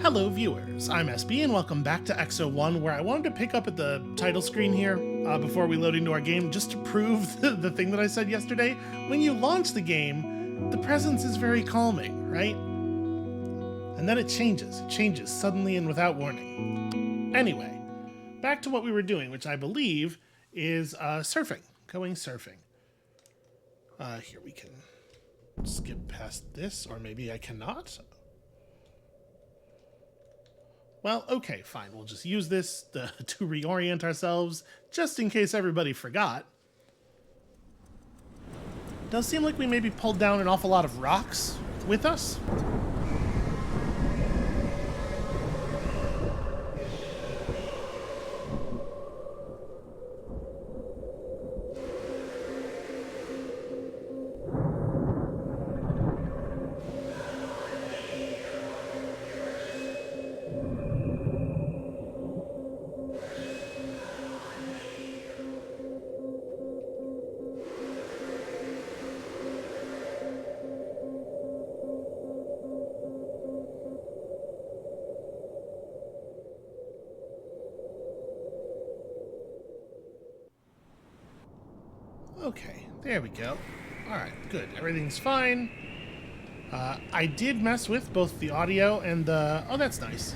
Hello viewers, I'm SB and welcome back to Exo One, where I wanted to pick up at the title screen here before we load into our game just to prove the thing that I said yesterday. When you launch the game, the presence is very calming, right? And then it changes suddenly and without warning. Anyway, back to what we were doing, which I believe is going surfing. Here we can skip past this, or maybe I cannot. Well, okay, fine. We'll just use this to reorient ourselves, just in case everybody forgot. Does seem like we maybe pulled down an awful lot of rocks with us. Okay, there we go. Alright, good. Everything's fine. I did mess with both the audio and the... Oh, that's nice.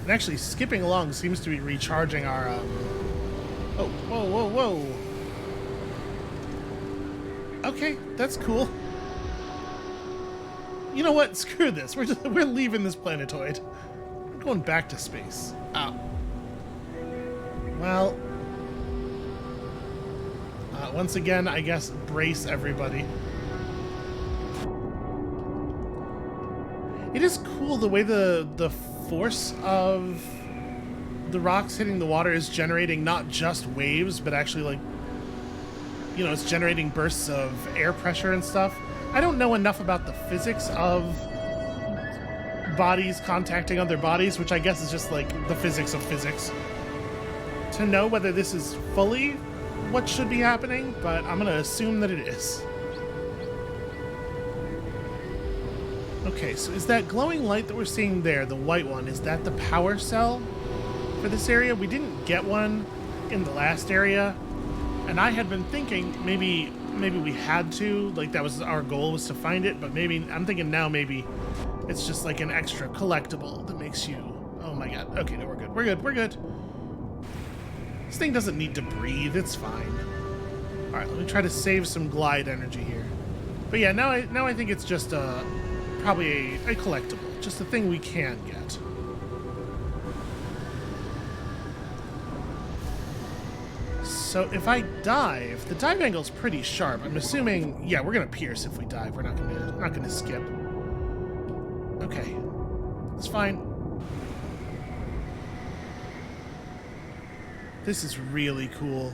And actually, skipping along seems to be recharging our... Oh, whoa. Okay, that's cool. You know what? Screw this. We're leaving this planetoid. We're going back to space. Oh. Well... once again, I guess, brace everybody. It is cool the way the force of the rocks hitting the water is generating not just waves, but actually, like, you know, it's generating bursts of air pressure and stuff. I don't know enough about the physics of bodies contacting other bodies, which I guess is just, like, the physics of physics, to know whether this is fully what should be happening, but I'm gonna assume that it is. Okay, so is that glowing light that we're seeing there, the white one, is that the power cell for this area? We didn't get one in the last area, and I had been thinking maybe we had to, like that was our goal, was to find it, but maybe, I'm thinking now maybe it's just like an extra collectible that makes you, oh my god, okay, no, we're good. This thing doesn't need to breathe, it's fine. Alright, let me try to save some glide energy here. But yeah, now I think it's just probably a collectible. Just a thing we can get. So if I dive, the dive angle's pretty sharp. I'm assuming, yeah, we're gonna pierce if we dive. We're not gonna skip. Okay. It's fine. This is really cool.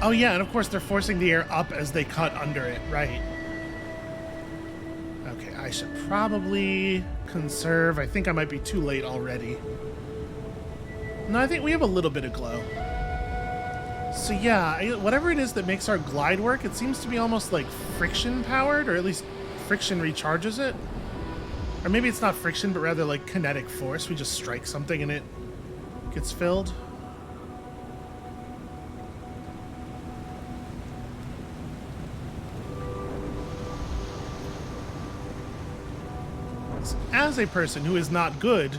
Oh yeah, and of course they're forcing the air up as they cut under it, right? Okay, I should probably conserve. I think I might be too late already. No, I think we have a little bit of glow. So yeah, whatever it is that makes our glide work, it seems to be almost like friction powered, or at least friction recharges it. Or maybe it's not friction, but rather like kinetic force. We just strike something and it gets filled. As a person who is not good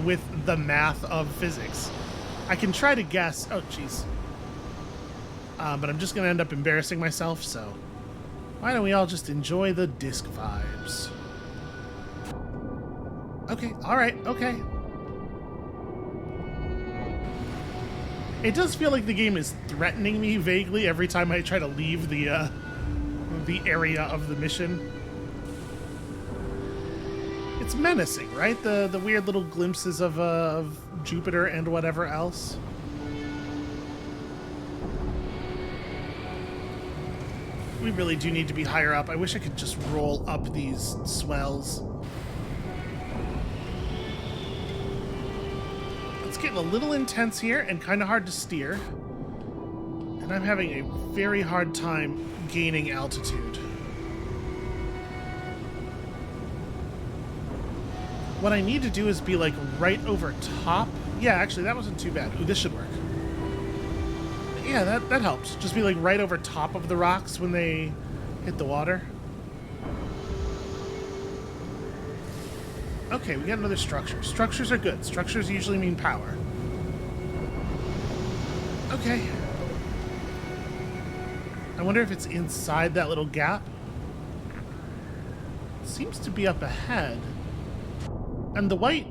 with the math of physics, I can try to guess. Oh, jeez. But I'm just going to end up embarrassing myself, so why don't we all just enjoy the disc vibes? Okay, alright, okay. It does feel like the game is threatening me vaguely every time I try to leave the area of the mission. It's menacing, right? The weird little glimpses of Jupiter and whatever else. We really do need to be higher up. I wish I could just roll up these swells. It's getting a little intense here and kind of hard to steer. And And I'm having a very hard time gaining altitude. What I need to do is be like right over top. Yeah, actually that wasn't too bad. Ooh, this should work. Yeah, that helps. Just be like right over top of the rocks when they hit the water. Okay, we got another structure. Structures are good. Structures usually mean power. Okay. I wonder if it's inside that little gap. It seems to be up ahead. And the white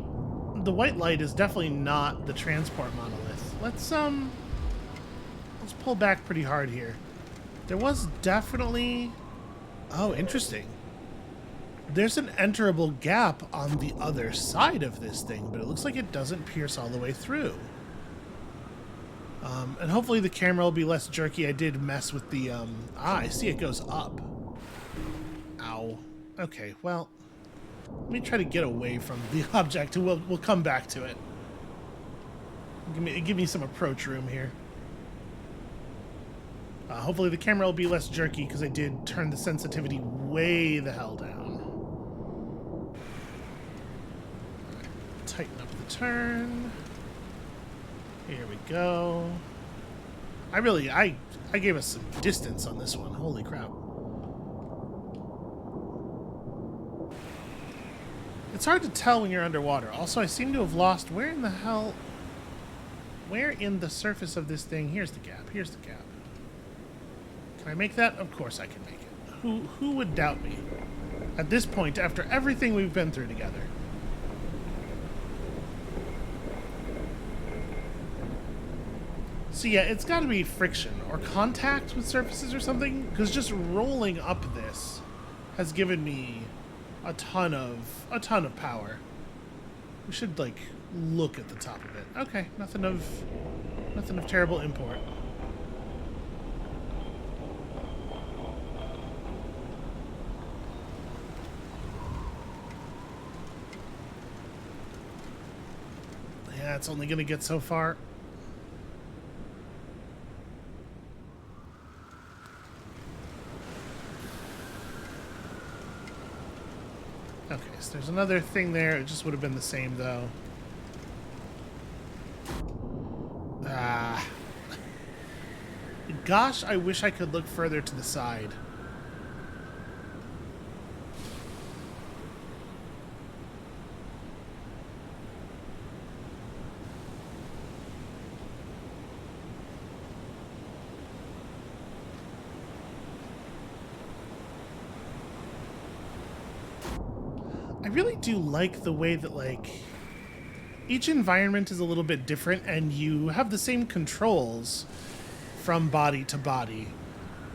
light is definitely not the transport monolith. Let's pull back pretty hard here. There was definitely... Oh, interesting. There's an enterable gap on the other side of this thing, but it looks like it doesn't pierce all the way through. And hopefully the camera will be less jerky. I did mess with the... I see it goes up. Ow. Okay, well... Let me try to get away from the object, and we'll come back to it. Give me some approach room here. Hopefully the camera will be less jerky, because I did turn the sensitivity way the hell down. Tighten up the turn. Here we go. I gave us some distance on this one. Holy crap. It's hard to tell when you're underwater. Also, I seem to have lost... Where in the hell... Where in the surface of this thing... Here's the gap. Here's the gap. Can I make that? Of course I can make it. Who would doubt me? At this point, after everything we've been through together. So yeah, it's got to be friction or contact with surfaces or something, because just rolling up this has given me a ton of power. We should like look at the top of it. Okay, nothing of terrible import. Yeah, it's only gonna get so far. Okay, so there's another thing there. It just would have been the same, though. Ah. Gosh, I wish I could look further to the side. I really do like the way that, like, each environment is a little bit different and you have the same controls from body to body,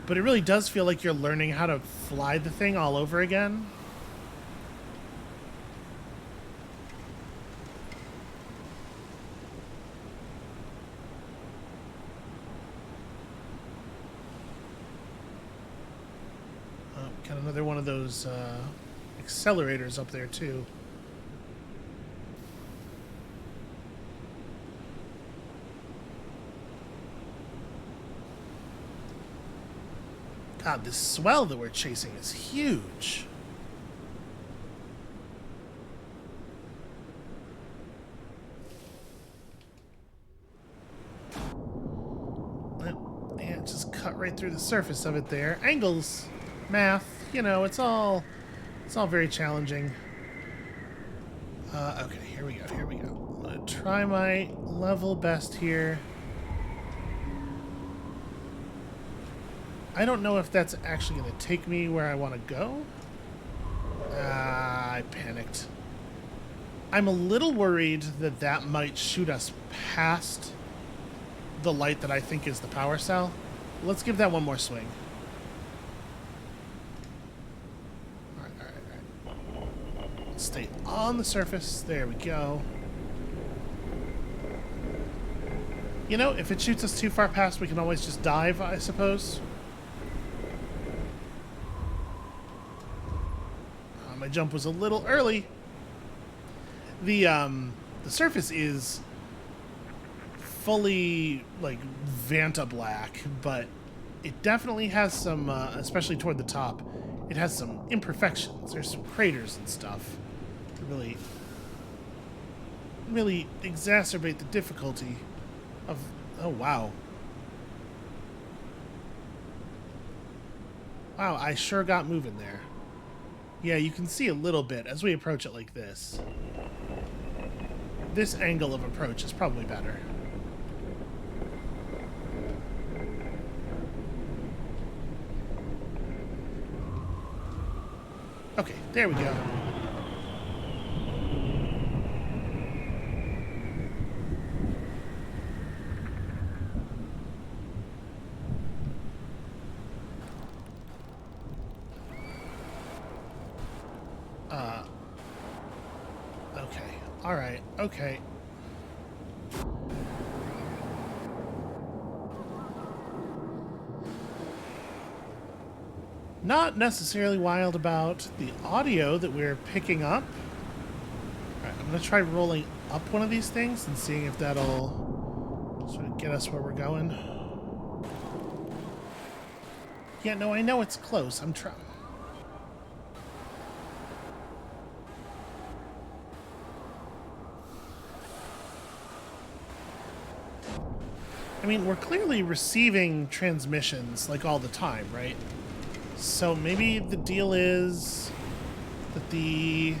but it really does feel like you're learning how to fly the thing all over again. Oh, got another one of those, accelerators up there too. God, this swell that we're chasing is huge. Well, yeah, just cut right through the surface of it there. Angles, math, you know, it's all very challenging. Okay, here we go, here we go. I'm gonna try my level best here. I don't know if that's actually gonna take me where I want to go. I panicked. I'm a little worried that that might shoot us past the light that I think is the power cell. Let's give that one more swing. Stay on the surface. There we go. You know, if it shoots us too far past, we can always just dive, I suppose. My jump was a little early. The surface is fully like Vanta black, but it definitely has some, especially toward the top, it has some imperfections. There's some craters and stuff that really exacerbate the difficulty of... Oh, wow. Wow, I sure got moving there. Yeah, you can see a little bit as we approach it like this. This angle of approach is probably better. Okay, there we go. Okay. All right. Okay. Not necessarily wild about the audio that we're picking up. All right, I'm going to try rolling up one of these things and seeing if that'll sort of get us where we're going. Yeah, no, I know it's close. I'm trying. I mean, we're clearly receiving transmissions, like, all the time, right? So maybe the deal is that being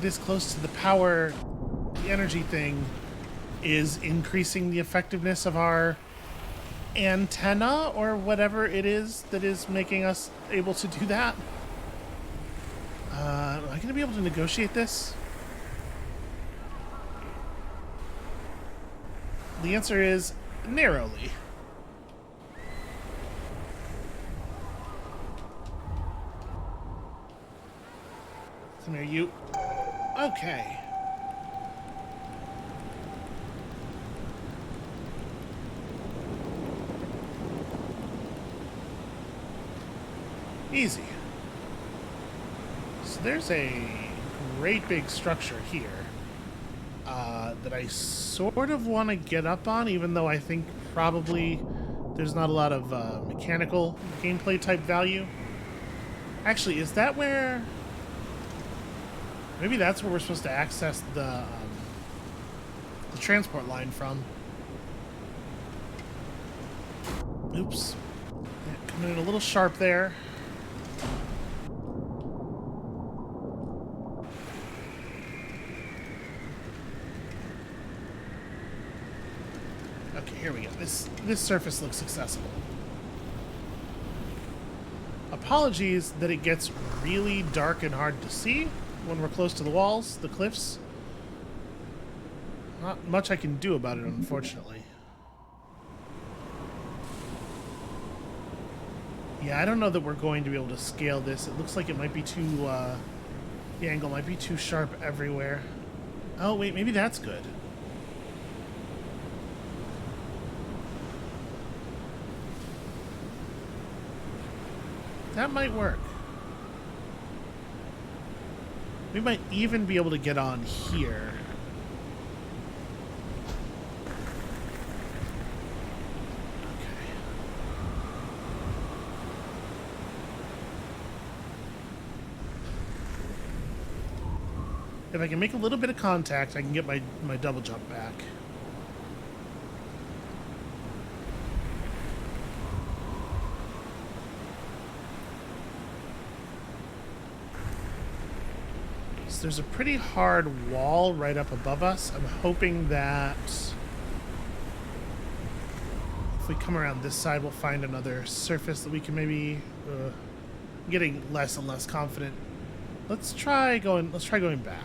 this close to the power, the energy thing, is increasing the effectiveness of our antenna, or whatever it is that is making us able to do that. Am I going to be able to negotiate this? The answer is narrowly. Come here, you. Okay. Easy. So there's a great big structure here. That I sort of want to get up on, even though I think probably there's not a lot of mechanical gameplay type value. Actually, is that where... Maybe that's where we're supposed to access the transport line from. Oops. Yeah, coming in a little sharp there. Okay, here we go. This surface looks accessible. Apologies that it gets really dark and hard to see when we're close to the walls, the cliffs. Not much I can do about it, unfortunately. Yeah, I don't know that we're going to be able to scale this. It looks like it might be too, the angle might be too sharp everywhere. Oh, wait, maybe that's good. That might work. We might even be able to get on here. Okay. If I can make a little bit of contact, I can get my double jump back. There's a pretty hard wall right up above us. I'm hoping that if we come around this side, we'll find another surface that we can maybe... getting less and less confident. Let's try going back.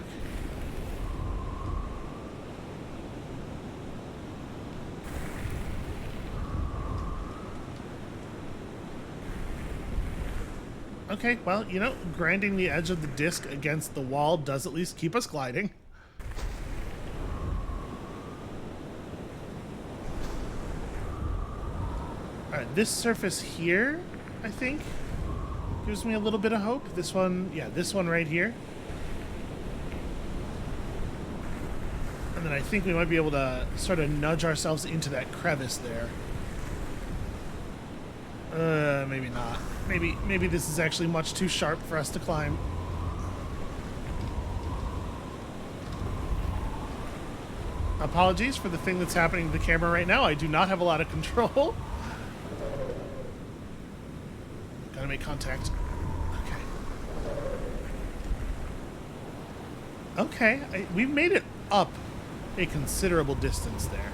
Okay, well, you know, grinding the edge of the disc against the wall does at least keep us gliding. Alright, this surface here, I think, gives me a little bit of hope. This one, yeah, this one right here. And then I think we might be able to sort of nudge ourselves into that crevice there. Maybe not. Maybe this is actually much too sharp for us to climb. Apologies for the thing that's happening to the camera right now. I do not have a lot of control. Gotta make contact. Okay. Okay, we've made it up a considerable distance there.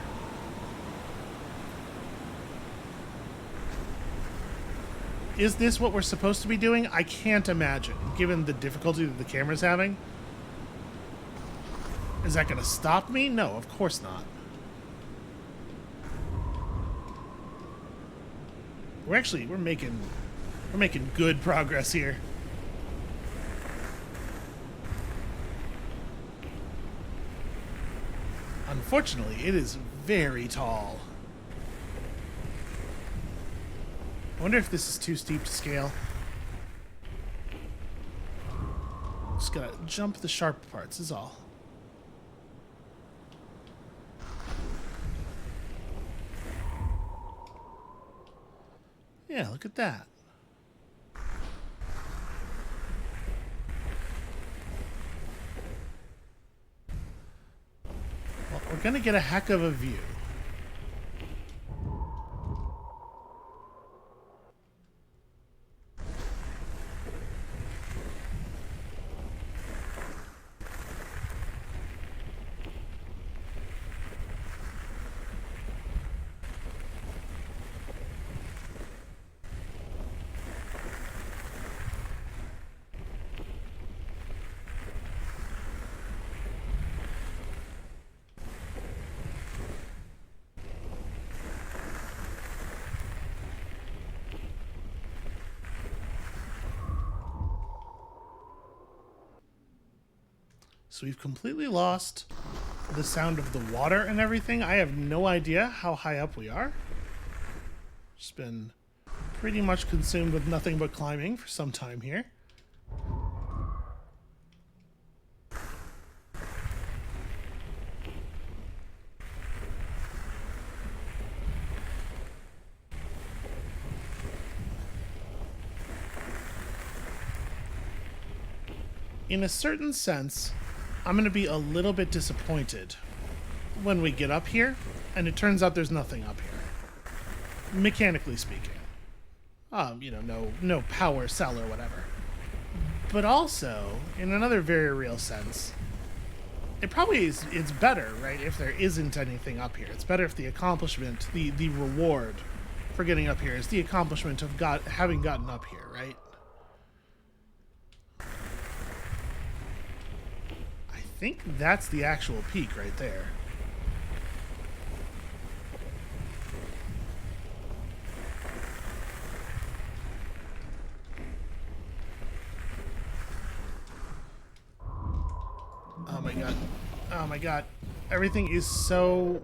Is this what we're supposed to be doing? I can't imagine, given the difficulty that the camera's having. Is that going to stop me? No, of course not. We're making good progress here. Unfortunately, it is very tall. I wonder if this is too steep to scale. Just gotta jump the sharp parts is all. Yeah, look at that. Well, we're gonna get a heck of a view. So we've completely lost the sound of the water and everything. I have no idea how high up we are. Just been pretty much consumed with nothing but climbing for some time here. In a certain sense, I'm going to be a little bit disappointed when we get up here, and it turns out there's nothing up here. Mechanically speaking. You know, no power cell or whatever. But also, in another very real sense, it probably is, it's better, right, if there isn't anything up here. It's better if the accomplishment, the reward for getting up here is the accomplishment of having gotten up here, right? I think that's the actual peak right there. Oh my god. Oh my god. Everything is so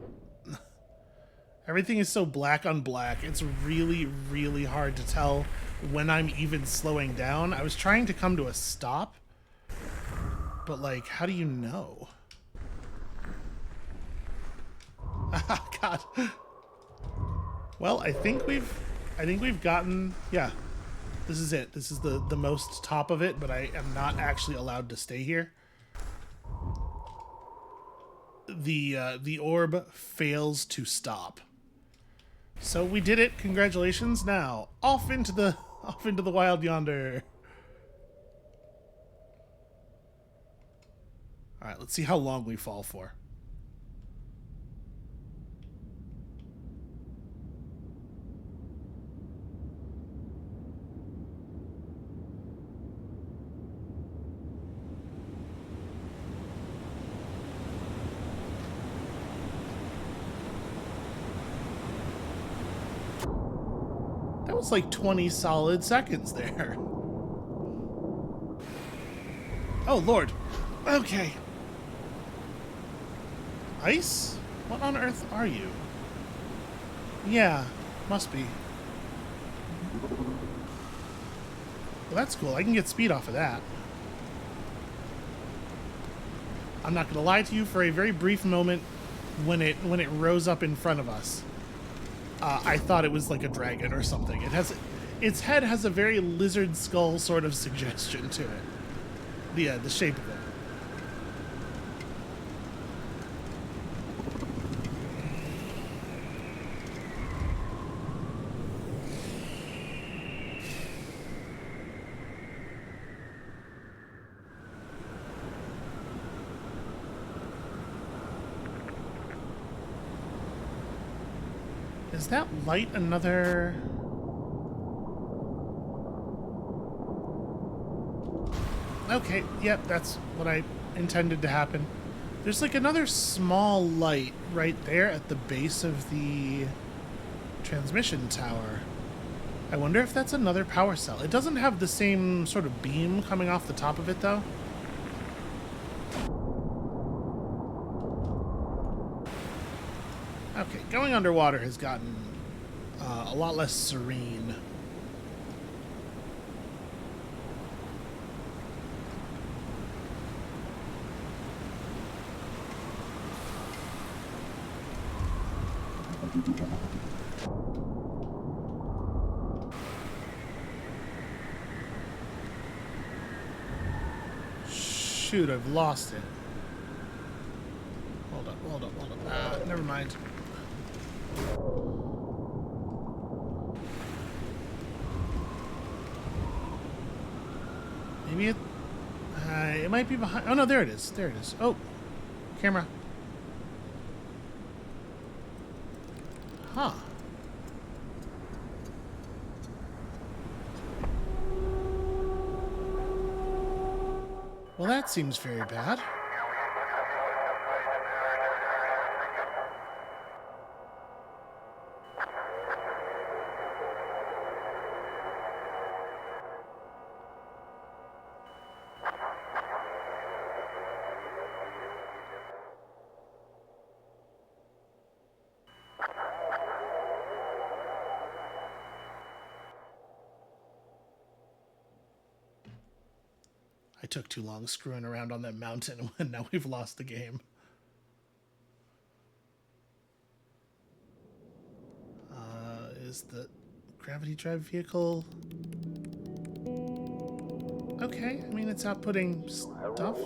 black on black. It's really, really hard to tell when I'm even slowing down. I was trying to come to a stop. But, like, how do you know? Ah, God. Well, I think we've gotten, yeah. This is it. This is the most top of it, but I am not actually allowed to stay here. The orb fails to stop. So we did it. Congratulations. Now, off into the wild yonder. All right, let's see how long we fall for. That was like 20 solid seconds there. Oh, Lord. Okay. Ice? What on earth are you? Yeah, must be. Well, that's cool. I can get speed off of that. I'm not going to lie to you, for a very brief moment when it rose up in front of us, I thought it was like a dragon or something. Its head has a very lizard skull sort of suggestion to it. The shape of it. Is that light another... Okay, yep, that's what I intended to happen. There's like another small light right there at the base of the transmission tower. I wonder if that's another power cell. It doesn't have the same sort of beam coming off the top of it, though. Okay, going underwater has gotten a lot less serene. Shoot, I've lost it. Hold up, hold up, hold up. Never mind. Maybe it might be behind. Oh no, there it is. There it is. Oh, camera. Huh. Well, that seems very bad. I took too long screwing around on that mountain, and now we've lost the game. Is the gravity drive vehicle... Okay, I mean, it's outputting stuff.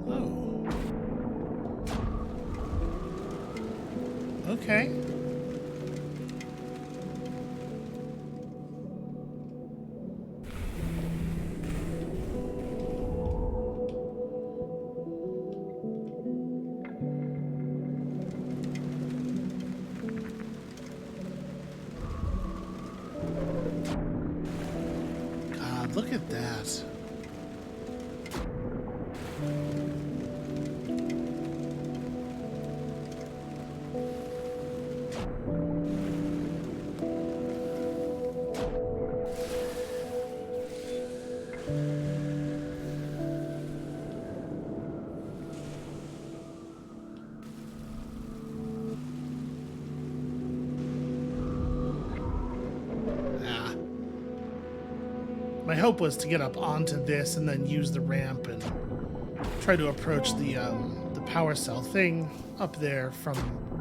Oh. Okay. God, look at that. My hope was to get up onto this and then use the ramp and try to approach the power cell thing up there from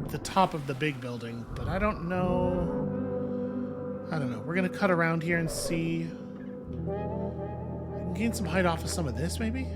the top of the big building, but I don't know. I don't know. We're gonna cut around here and see. I can gain some height off of some of this, maybe?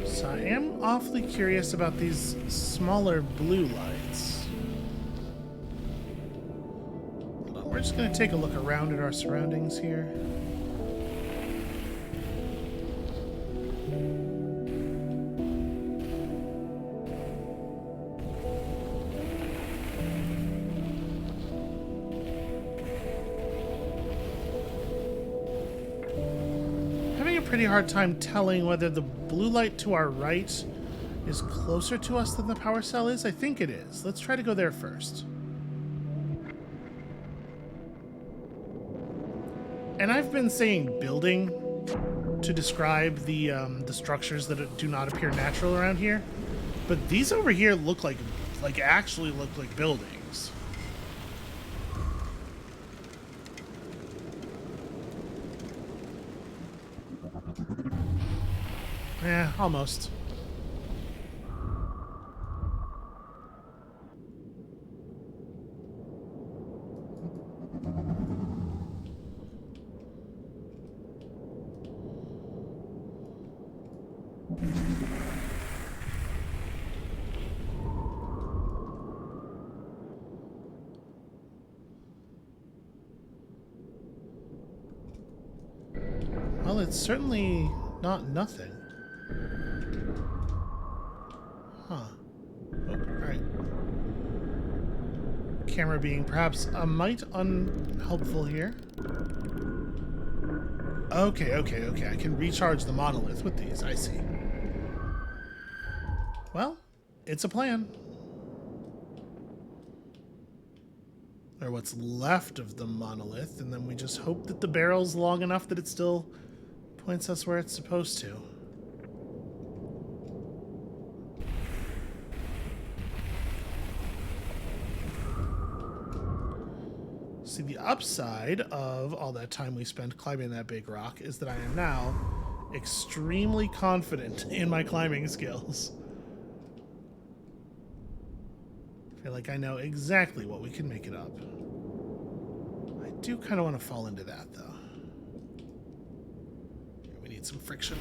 So I am awfully curious about these smaller blue lights. Hold on, we're just going to take a look around at our surroundings here. pretty hard time telling whether the blue light to our right is closer to us than the power cell is. I think it is. Let's try to go there first. And I've been saying building to describe the structures that do not appear natural around here, but these over here look like actually look like buildings. Yeah, almost. Well, it's certainly not nothing. Huh. Oh, alright. Camera being perhaps a mite unhelpful here. Okay. I can recharge the monolith with these, I see. Well, it's a plan. Or what's left of the monolith, and then we just hope that the barrel's long enough that it still points us where it's supposed to. See, the upside of all that time we spent climbing that big rock is that I am now extremely confident in my climbing skills. I feel like I know exactly what we can make it up. I do kind of want to fall into that, though. We need some friction.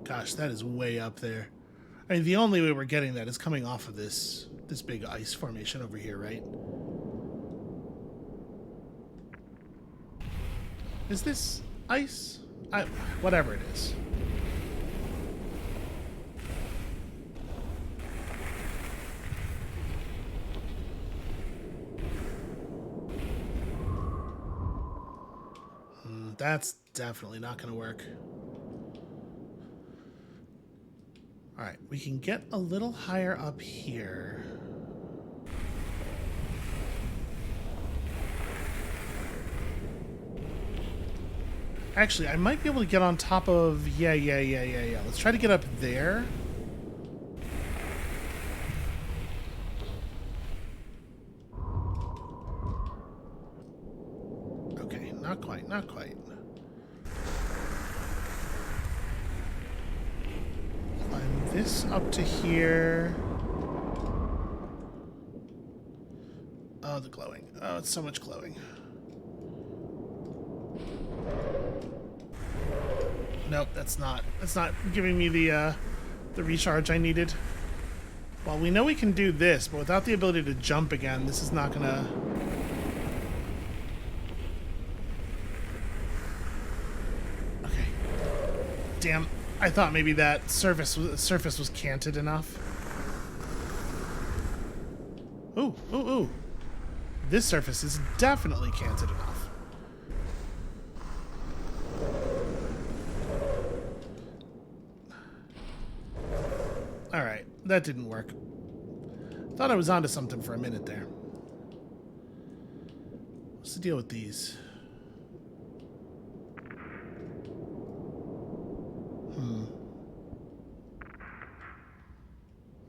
Gosh, that is way up there. I mean, the only way we're getting that is coming off of this big ice formation over here, right? Is this ice? Whatever it is. That's definitely not going to work. Alright, we can get a little higher up here. Actually, I might be able to get on top of... Yeah. Let's try to get up there. Okay, not quite. This up to here. Oh, the glowing. Oh, it's so much glowing. Nope, that's not giving me the recharge I needed. Well, we know we can do this, but without the ability to jump again, this is not gonna... Okay. Damn. I thought maybe that surface was canted enough. Ooh. This surface is definitely canted enough. Alright, that didn't work. Thought I was onto something for a minute there. What's the deal with these?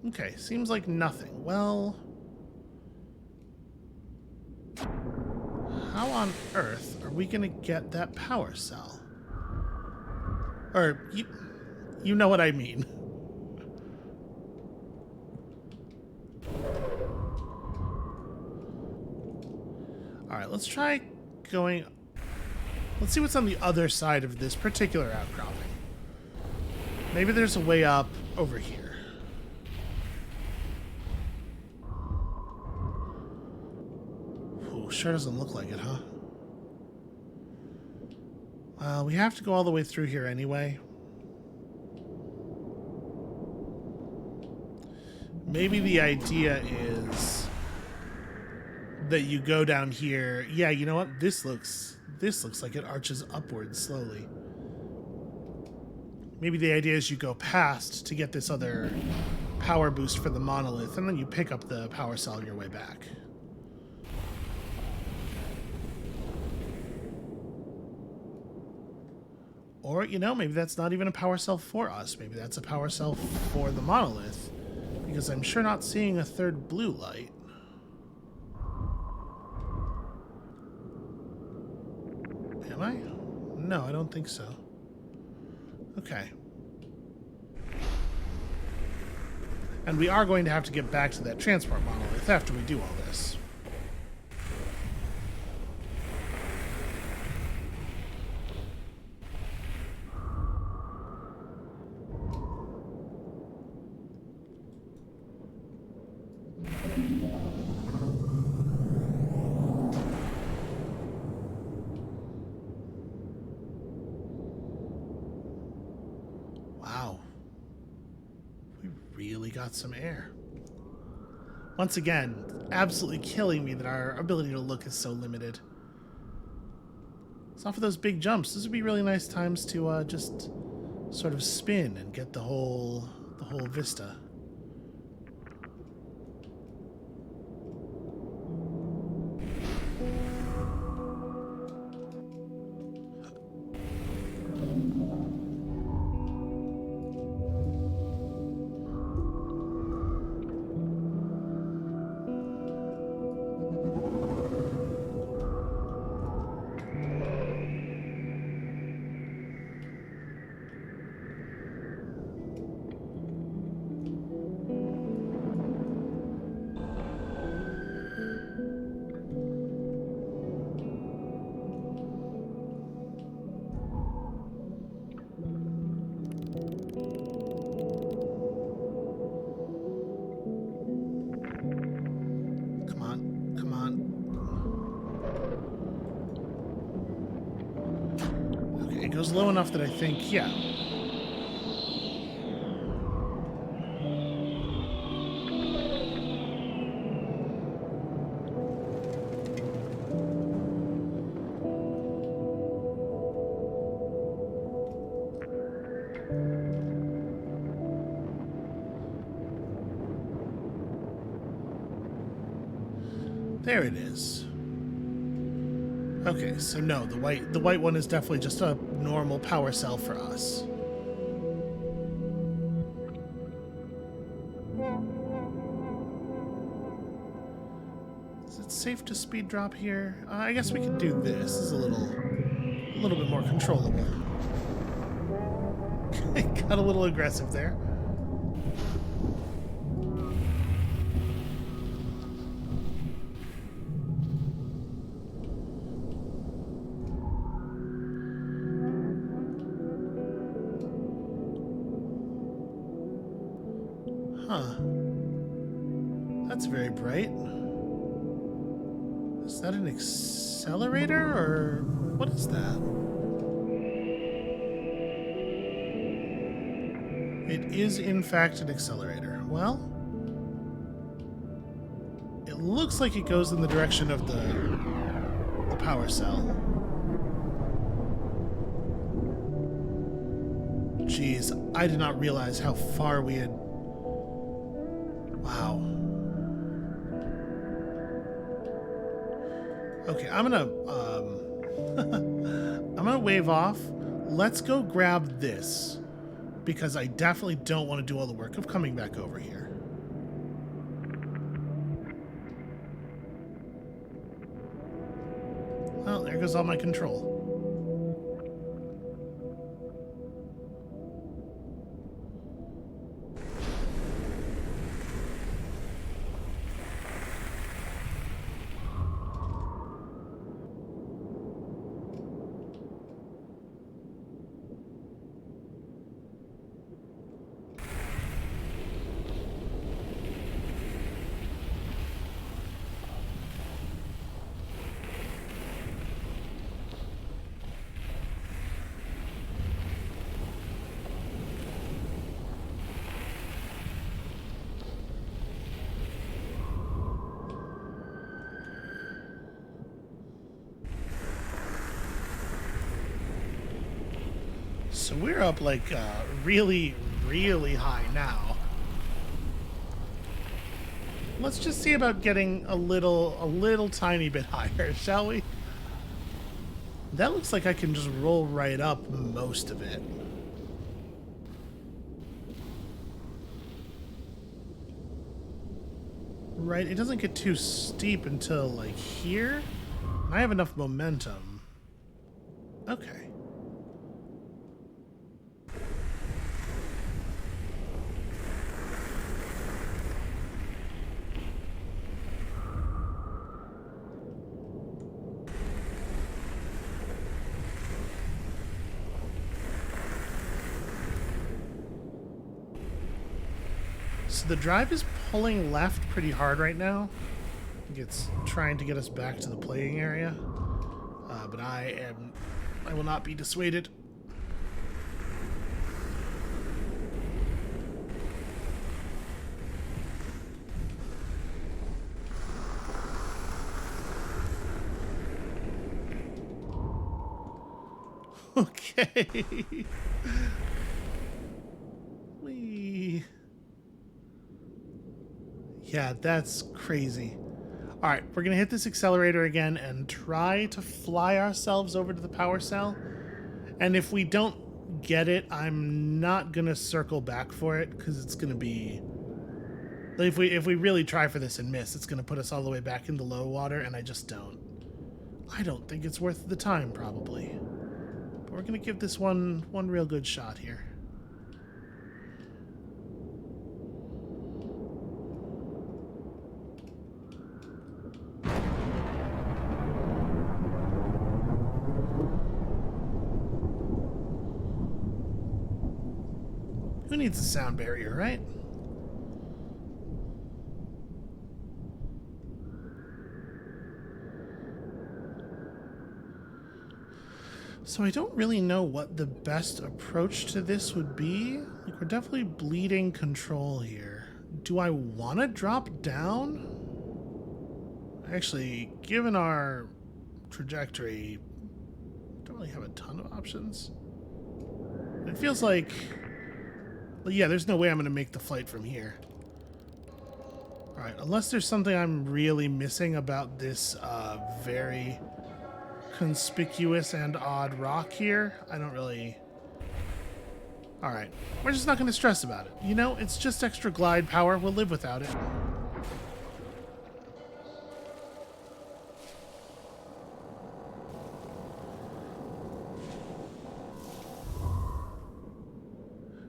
Okay, seems like nothing. Well, how on earth are we gonna get that power cell? Or, you know what I mean. Alright, let's try going... Let's see what's on the other side of this particular outcropping. Maybe there's a way up over here. Sure doesn't look like it, huh? Well, we have to go all the way through here anyway. Maybe the idea is that you go down here. Yeah, you know what? This looks like it arches upwards slowly. Maybe the idea is you go past to get this other power boost for the monolith, and then you pick up the power cell on your way back. Or, you know, maybe that's not even a power cell for us. Maybe that's a power cell for the monolith. Because I'm sure not seeing a third blue light. Am I? No, I don't think so. Okay. And we are going to have to get back to that transport monolith after we do all this. Wow. We really got some air. Once again, absolutely killing me that our ability to look is so limited. It's not for those big jumps. This would be really nice times to just sort of spin and get the whole vista. It goes low enough that I think, yeah. There it is. Okay, so no, the white one is definitely just a normal power cell for us. Is it safe to speed drop here? I guess we could do this. This is a little bit more controllable. Got a little aggressive there. Huh. That's very bright. Is that an accelerator, or what is that? It is, in fact, an accelerator. Well, it looks like it goes in the direction of the power cell. Jeez, I did not realize how far we had... Wow. Okay, I'm gonna I'm gonna wave off. Let's go grab this, because I definitely don't want to do all the work of coming back over here. Well, there goes all my control. So we're up like really, really high now. Let's just see about getting a little tiny bit higher, shall we? That looks like I can just roll right up most of it. Right, it doesn't get too steep until like here. I have enough momentum. Okay. So the drive is pulling left pretty hard right now. I think it's trying to get us back to the playing area. But I will not be dissuaded. Okay. Whee. Yeah, that's crazy. All right, we're going to hit this accelerator again and try to fly ourselves over to the power cell. And if we don't get it, I'm not going to circle back for it because it's going to be... If we really try for this and miss, it's going to put us all the way back into low water, and I just don't. I don't think it's worth the time, probably. But we're going to give this one real good shot here. Who needs a sound barrier, right? So I don't really know what the best approach to this would be. Like, we're definitely bleeding control here. Do I want to drop down? Actually, given our trajectory, I don't really have a ton of options. It feels like... Well, yeah, there's no way I'm going to make the flight from here. Alright, unless there's something I'm really missing about this very conspicuous and odd rock here, I don't really... Alright, we're just not going to stress about it. You know, it's just extra glide power. We'll live without it.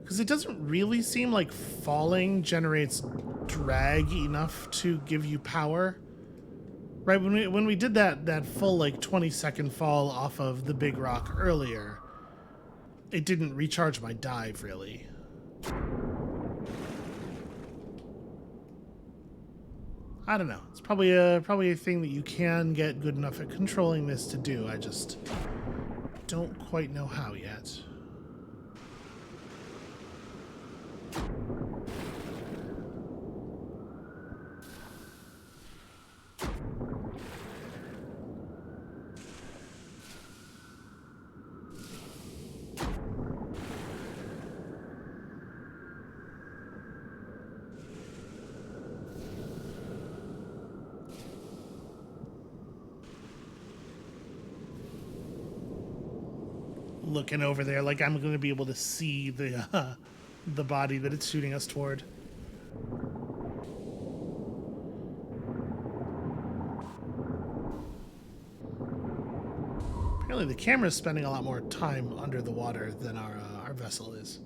Because it doesn't really seem like falling generates drag enough to give you power. Right, when we did that full like 20-second fall off of the big rock earlier, it didn't recharge my dive really. I don't know. It's probably a thing that you can get good enough at controlling this to do. I just don't quite know how yet. Looking over there like I'm going to be able to see the body that it's shooting us toward. Apparently the camera's spending a lot more time under the water than our vessel is.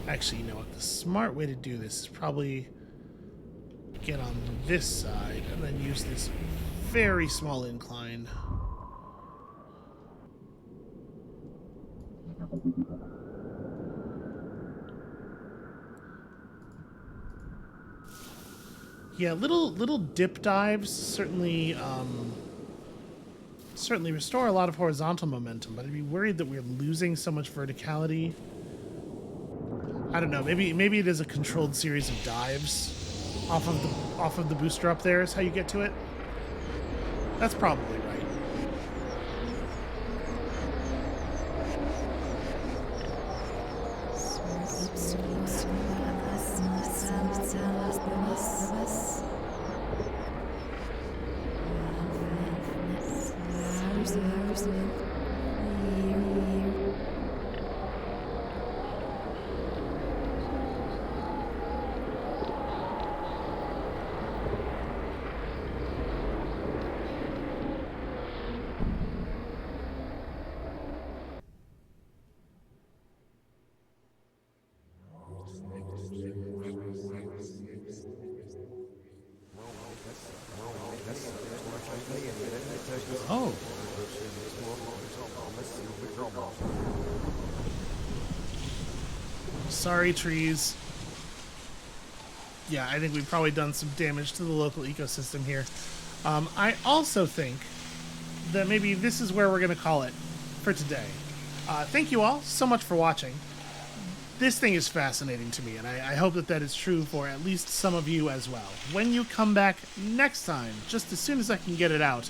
Actually, you know what? The smart way to do this is probably get on this side and then use this very small incline. Yeah, little dip dives certainly certainly restore a lot of horizontal momentum, but I'd be worried that we're losing so much verticality. I don't know. Maybe it is a controlled series of dives off of the booster up there is how you get to it. That's probably right. Oh. Sorry, trees. Yeah, I think we've probably done some damage to the local ecosystem here. I also think that maybe this is where we're going to call it for today. Thank you all so much for watching. This thing is fascinating to me, and I hope that that is true for at least some of you as well. When you come back next time, just as soon as I can get it out,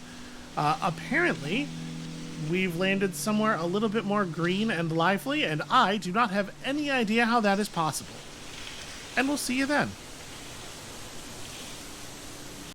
apparently we've landed somewhere a little bit more green and lively, and I do not have any idea how that is possible. And we'll see you then.